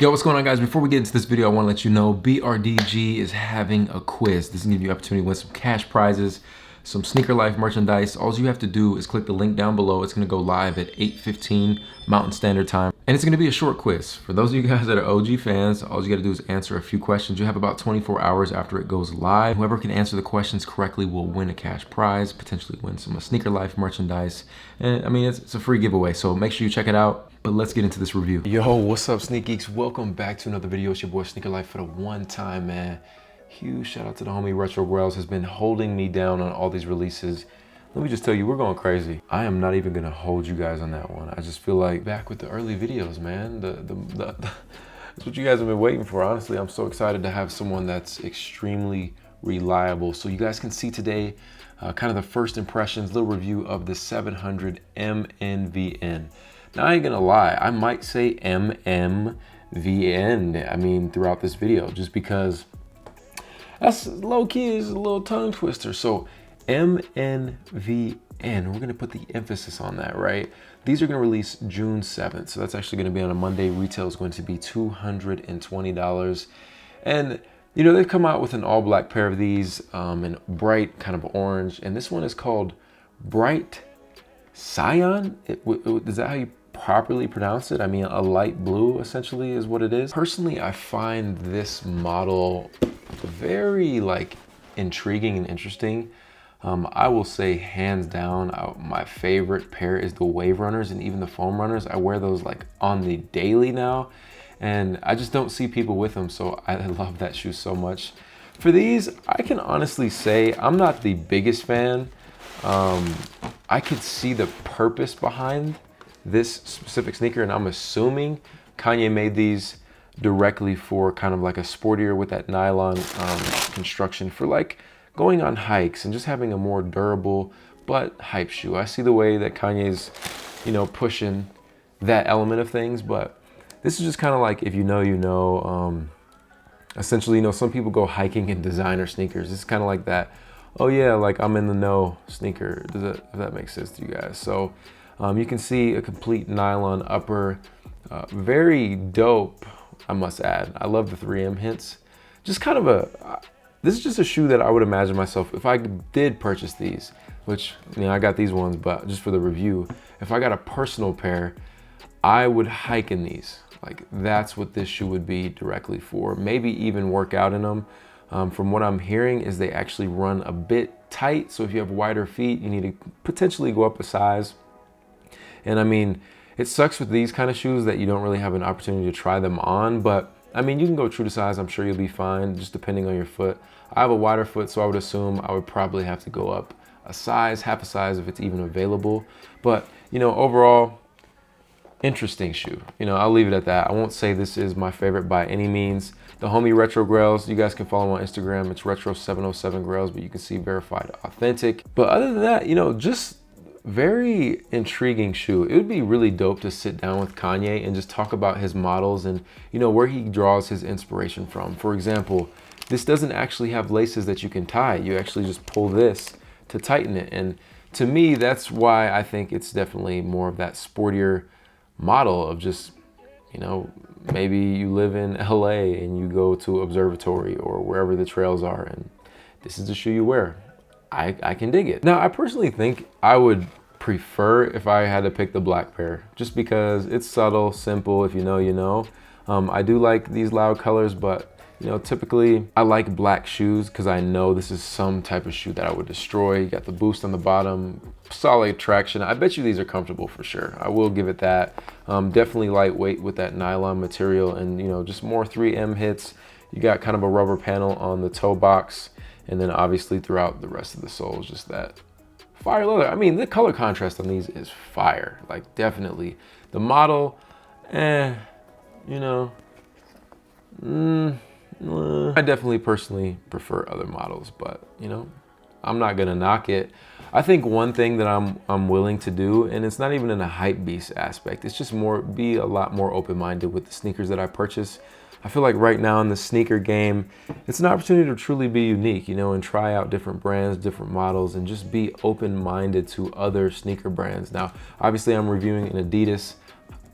Yo, what's going on, guys? Before we get into this video, I want to let you know BRDG is having a quiz. This is going to give you an opportunity to win some cash prizes, some Sneaker Life merchandise. All you have to do is click the link down below. It's going to go live at 8:15 Mountain Standard Time. And it's going to be a short quiz. For those of you guys that are OG fans, all you got to do is answer a few questions. You have about 24 hours after it goes live. Whoever can answer the questions correctly will win a cash prize, potentially win some Sneaker Life merchandise. And I mean, it's a free giveaway, so make sure you check it out. But let's get into this review. Yo, what's up, Sneak Geeks? Welcome back to another video. It's your boy Sneaker Life for the one time, man. Huge shout out to the homie Retro Grells, has been holding me down on all these releases. Let me just tell you, we're going crazy. I am not even gonna hold you guys on that one. I just feel like back with the early videos, man. That's what you guys have been waiting for. Honestly, I'm so excited to have someone that's extremely reliable. So you guys can see today kind of the first impressions, little review of the 700 MNVN. Now, I ain't gonna lie, I might say MNVN, I mean, throughout this video, just because that's low-key is a little tongue twister. So MNVN, we're gonna put the emphasis on that, right? These are gonna release June 7th, so that's actually gonna be on a Monday. Retail is going to be $220. And you know, they've come out with an all-black pair of these in bright kind of orange, and this one is called Bright Cyan. Is that how you properly pronounce it? I mean, a light blue essentially is what it is. Personally, I find this model very like intriguing and interesting. I will say hands down, my favorite pair is the Wave Runners and even the Foam Runners. I wear those like on the daily now, and I just don't see people with them, so I love that shoe so much. For these, I can honestly say I'm not the biggest fan. I could see the purpose behind this specific sneaker, and I'm assuming Kanye made these directly for kind of like a sportier with that nylon construction for like going on hikes and just having a more durable but hype shoe. I see the way that Kanye's, you know, pushing that element of things, but this is just kind of like, if you know, you know. Essentially, you know, some people go hiking in designer sneakers. It's kind of like that. Oh yeah, like I'm in the know sneaker. If that makes sense to you guys. So you can see a complete nylon upper, very dope, I must add. I love the 3M hints. Just kind of this is just a shoe that I would imagine myself, if I did purchase these, which, you know, I got these ones, but just for the review, if I got a personal pair, I would hike in these. Like, that's what this shoe would be directly for. Maybe even work out in them. From what I'm hearing is they actually run a bit tight. So if you have wider feet, you need to potentially go up a size. And I mean, it sucks with these kind of shoes that you don't really have an opportunity to try them on, but I mean, you can go true to size. I'm sure you'll be fine, just depending on your foot. I have a wider foot, so I would assume I would probably have to go up a size, half a size if it's even available. But, you know, overall, interesting shoe. You know, I'll leave it at that. I won't say this is my favorite by any means. The homie Retro Grells, you guys can follow him on Instagram. It's Retro707 Grells, but you can see verified authentic. But other than that, you know, just very intriguing shoe. It would be really dope to sit down with Kanye and just talk about his models and, you know, where he draws his inspiration from. For example, this doesn't actually have laces that you can tie. You actually just pull this to tighten it. And to me, that's why I think it's definitely more of that sportier model of just, you know, maybe you live in LA and you go to Observatory or wherever the trails are, and this is the shoe you wear. I can dig it. Now, I personally think I would prefer if I had to pick the black pair, just because it's subtle, simple, if you know, you know. I do like these loud colors, but you know, typically I like black shoes because I know this is some type of shoe that I would destroy. You got the boost on the bottom, solid traction. I bet you these are comfortable for sure. I will give it that. Definitely lightweight with that nylon material, and you know, just more 3M hits. You got kind of a rubber panel on the toe box, and then obviously throughout the rest of the sole is just that fire leather. I mean, the color contrast on these is fire, like definitely. The model, you know, I definitely personally prefer other models, but you know, I'm not gonna knock it. I think one thing that I'm willing to do, and it's not even in a hype beast aspect, it's just be a lot more open-minded with the sneakers that I purchase. I feel like right now in the sneaker game, it's an opportunity to truly be unique, you know, and try out different brands, different models, and just be open-minded to other sneaker brands. Now, obviously I'm reviewing an Adidas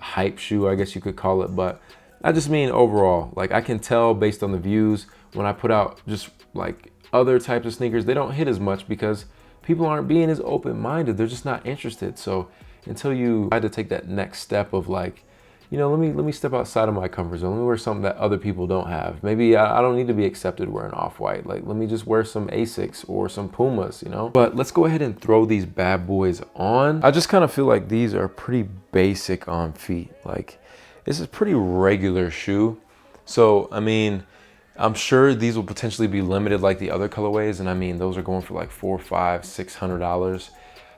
hype shoe, I guess you could call it, but I just mean overall. Like, I can tell based on the views when I put out just like other types of sneakers, they don't hit as much because people aren't being as open-minded. They're just not interested. So until you try to take that next step of like, you know, let me step outside of my comfort zone. Let me wear something that other people don't have. Maybe I don't need to be accepted wearing off-white. Like, let me just wear some Asics or some Pumas, you know? But let's go ahead and throw these bad boys on. I just kind of feel like these are pretty basic on feet. Like, this is a pretty regular shoe. So, I mean, I'm sure these will potentially be limited like the other colorways. And I mean, those are going for like $400, $500, $600.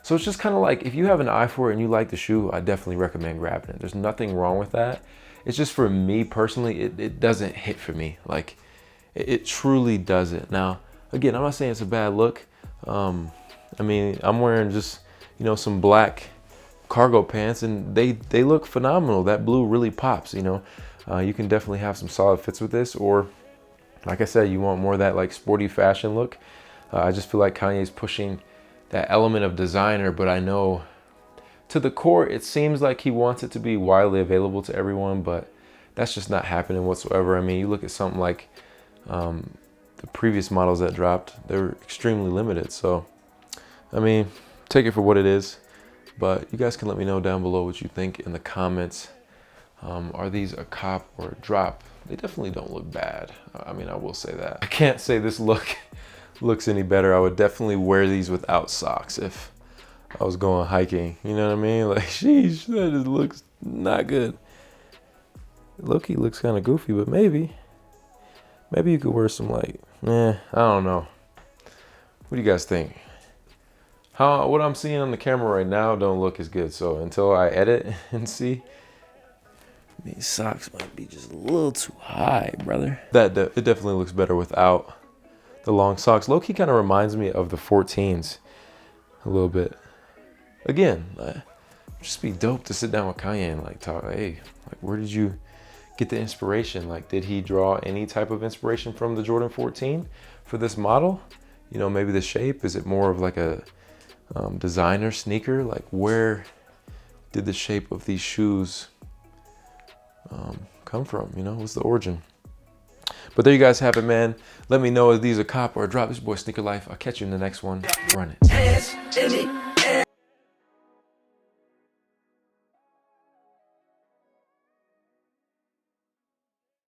So it's just kind of like, if you have an eye for it and you like the shoe, I definitely recommend grabbing it. There's nothing wrong with that. It's just for me personally, it doesn't hit for me. Like, it truly doesn't. Now, again, I'm not saying it's a bad look. I mean, I'm wearing just, you know, some black cargo pants and they look phenomenal. That blue really pops, you know. You can definitely have some solid fits with this, or like I said, you want more of that like sporty fashion look. I just feel like Kanye's pushing that element of designer, but I know to the core, it seems like he wants it to be widely available to everyone, but that's just not happening whatsoever. I mean, you look at something like the previous models that dropped, they were extremely limited. So, I mean, take it for what it is, but you guys can let me know down below what you think in the comments. Are these a cop or a drop? They definitely don't look bad. I mean, I will say that. I can't say this look looks any better. I would definitely wear these without socks if I was going hiking. You know what I mean? Like, sheesh, that just looks not good. Low-key looks kind of goofy, but maybe you could wear some like, I don't know. What do you guys think? What I'm seeing on the camera right now don't look as good. So until I edit and see, these socks might be just a little too high, brother. It definitely looks better without the long socks. Low-key kind of reminds me of the 14s a little bit. Again, just be dope to sit down with Cyan and like talk, hey, like, where did you get the inspiration? Like, did he draw any type of inspiration from the Jordan 14 for this model? You know, maybe the shape, is it more of like a designer sneaker? Like, where did the shape of these shoes come from? You know, what's the origin? But there you guys have it, man. Let me know if these are cop or a drop. This is your boy Sneaker Life. I'll catch you in the next one. Run it.